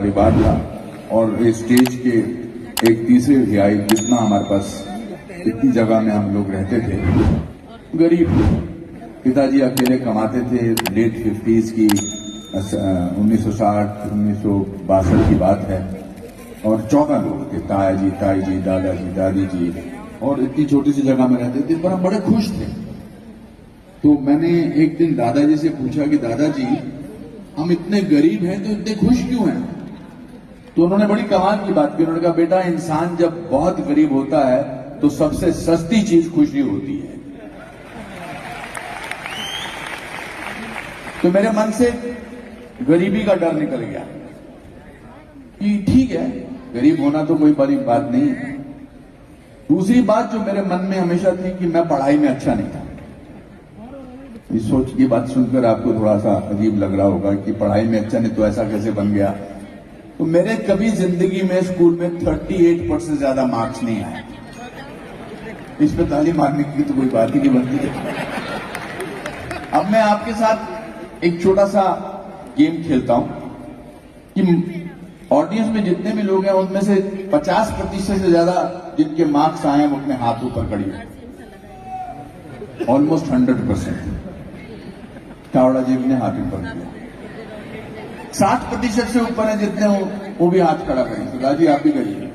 परिवार था और इस स्टेज के एक तीसरे तिहाई जितना हमारे पास इतनी जगह में हम लोग रहते थे। गरीब पिताजी अकेले कमाते थे। लेट 50s की 1960 1962 की बात है और 14 लोग थे, ताया जी, ताई जी, दादाजी, दादी जी, और इतनी छोटी सी जगह में रहते थे पर हम बड़े खुश थे। तो मैंने एक दिन दादाजी से पूछा कि दादाजी हम इतने गरीब हैं तो इतने खुश क्यों हैं? तो उन्होंने बड़ी कमाल की बात की। उन्होंने कहा बेटा इंसान जब बहुत गरीब होता है तो सबसे सस्ती चीज खुशी होती है। तो मेरे मन से गरीबी का डर निकल गया कि ठीक है, गरीब होना तो कोई बड़ी बात नहीं है। दूसरी बात जो मेरे मन में हमेशा थी कि मैं पढ़ाई में अच्छा नहीं था। इस सोच की बात सुनकर आपको थोड़ा सा अजीब लग रहा होगा कि पढ़ाई में अच्छा नहीं तो ऐसा कैसे बन गया। तो मेरे कभी जिंदगी में स्कूल में 38% से ज्यादा मार्क्स नहीं आए। इस पे ताली मारने की तो कोई बात ही नहीं बनती है। अब मैं आपके साथ एक छोटा सा गेम खेलता हूं कि ऑडियंस में जितने भी लोग हैं उनमें से 50% से ज्यादा जिनके मार्क्स आए हैं वो अपने हाथ ऊपर करिए। ऑलमोस्ट 100%। चावड़ा जी ने हाथ ऊपर किया। 60% से ऊपर है जितने वो भी हाथ खड़ा करें। तो राजी आप भी करिए।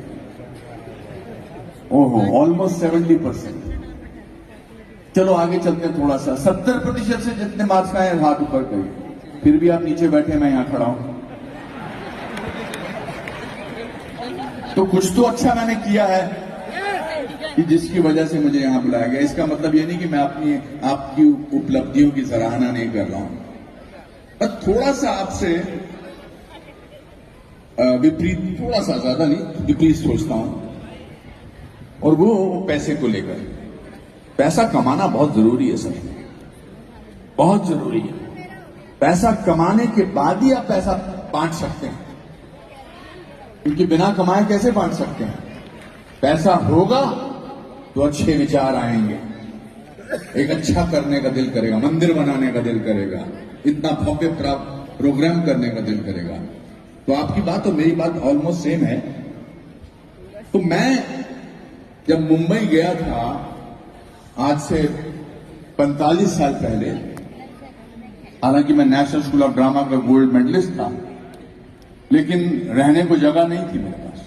ओहो, ऑलमोस्ट 70%। चलो आगे चलते हैं थोड़ा सा। 70% से जितने मार्क्स आए हाथ ऊपर करिए। फिर भी आप नीचे बैठे, मैं यहां खड़ा हूं। तो कुछ तो अच्छा मैंने किया है कि जिसकी वजह से मुझे यहां बुलाया गया। इसका मतलब ये नहीं कि मैं आपकी उपलब्धियों की सराहना नहीं कर रहा हूं, पर थोड़ा सा आपसे विपरीत, थोड़ा सा ज्यादा नहीं, विपरीत सोचता हूं। और वो पैसे को लेकर। पैसा कमाना बहुत जरूरी है सर, बहुत जरूरी है। पैसा कमाने के बाद ही आप पैसा बांट सकते हैं, क्योंकि बिना कमाए कैसे बांट सकते हैं? पैसा होगा तो अच्छे विचार आएंगे, एक अच्छा करने का दिल करेगा, मंदिर बनाने का दिल करेगा, इतना भव्य प्रोग्राम करने का दिल करेगा। तो आपकी बात और मेरी बात ऑलमोस्ट सेम है। तो मैं जब मुंबई गया था आज से 45 साल पहले, हालांकि मैं नेशनल स्कूल ऑफ ड्रामा का गोल्ड मेडलिस्ट था, लेकिन रहने को जगह नहीं थी मेरे पास।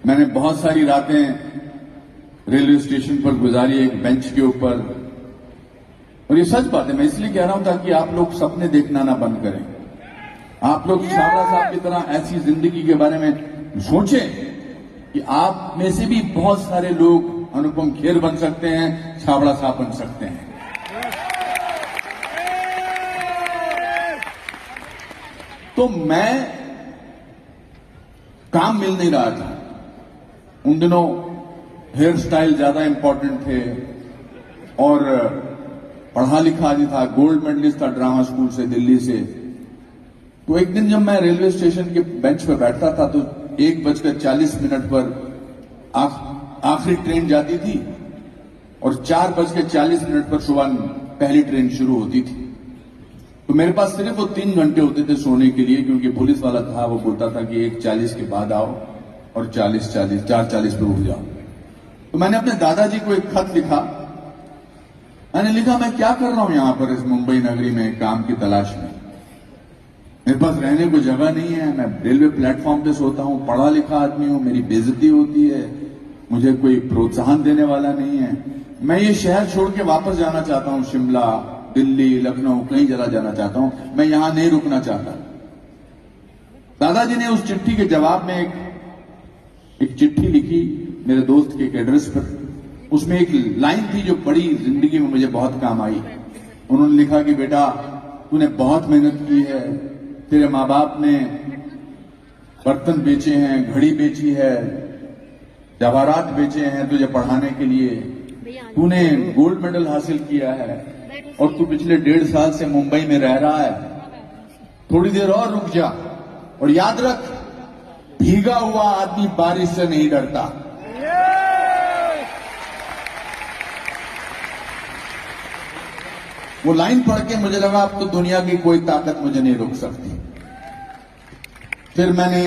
मैंने बहुत सारी रातें रेलवे स्टेशन पर गुजारी, एक बेंच के ऊपर। और ये सच बात है, मैं इसलिए कह रहा हूं ताकि आप लोग सपने देखना ना बंद करें। आप लोग छाबड़ा साहब की तरह ऐसी जिंदगी के बारे में सोचें कि आप में से भी बहुत सारे लोग अनुपम खेर बन सकते हैं, छाबड़ा साहब बन सकते हैं। तो मैं काम मिल नहीं रहा था उन दिनों। हेयर स्टाइल ज्यादा इंपॉर्टेंट थे और पढ़ा लिखा नहीं था। गोल्ड मेडलिस्ट था ड्रामा स्कूल से, दिल्ली से। तो एक दिन जब मैं रेलवे स्टेशन के बेंच पर बैठता था तो 1:40 पर आखिरी ट्रेन जाती थी और 4:40 पर सुबह पहली ट्रेन शुरू होती थी। तो मेरे पास सिर्फ वो 3 घंटे होते थे सोने के लिए, क्योंकि पुलिस वाला था, वो बोलता था कि 1:40 के बाद आओ और 4:40 पर उठ जाओ। तो मैंने अपने दादाजी को एक खत लिखा। मैंने लिखा मैं क्या कर रहा हूं यहां पर इस मुंबई नगरी में काम की तलाश में। मेरे पास रहने को जगह नहीं है, मैं रेलवे प्लेटफॉर्म पे सोता हूं, पढ़ा लिखा आदमी हूं, मेरी बेइज्जती होती है, मुझे कोई प्रोत्साहन देने वाला नहीं है। मैं ये शहर छोड़ के वापस जाना चाहता हूं, शिमला, दिल्ली, लखनऊ, कहीं चला जाना चाहता हूं, मैं यहां नहीं रुकना चाहता। दादाजी ने उस चिट्ठी के जवाब में एक चिट्ठी लिखी मेरे दोस्त के एक एड्रेस पर। उसमें एक लाइन थी जो बड़ी जिंदगी में मुझे बहुत काम आई। उन्होंने लिखा कि बेटा तूने बहुत मेहनत की है, तेरे माँ बाप ने बर्तन बेचे हैं, घड़ी बेची है, जवाहरात बेचे हैं तुझे पढ़ाने के लिए, तूने गोल्ड मेडल हासिल किया है और तू पिछले 1.5 साल से मुंबई में रह रहा है। थोड़ी देर और रुक जा और याद रख, भीगा हुआ आदमी बारिश से नहीं डरता। वो लाइन पढ़ के मुझे लगा अब तो दुनिया की कोई ताकत मुझे नहीं रोक सकती। फिर मैंने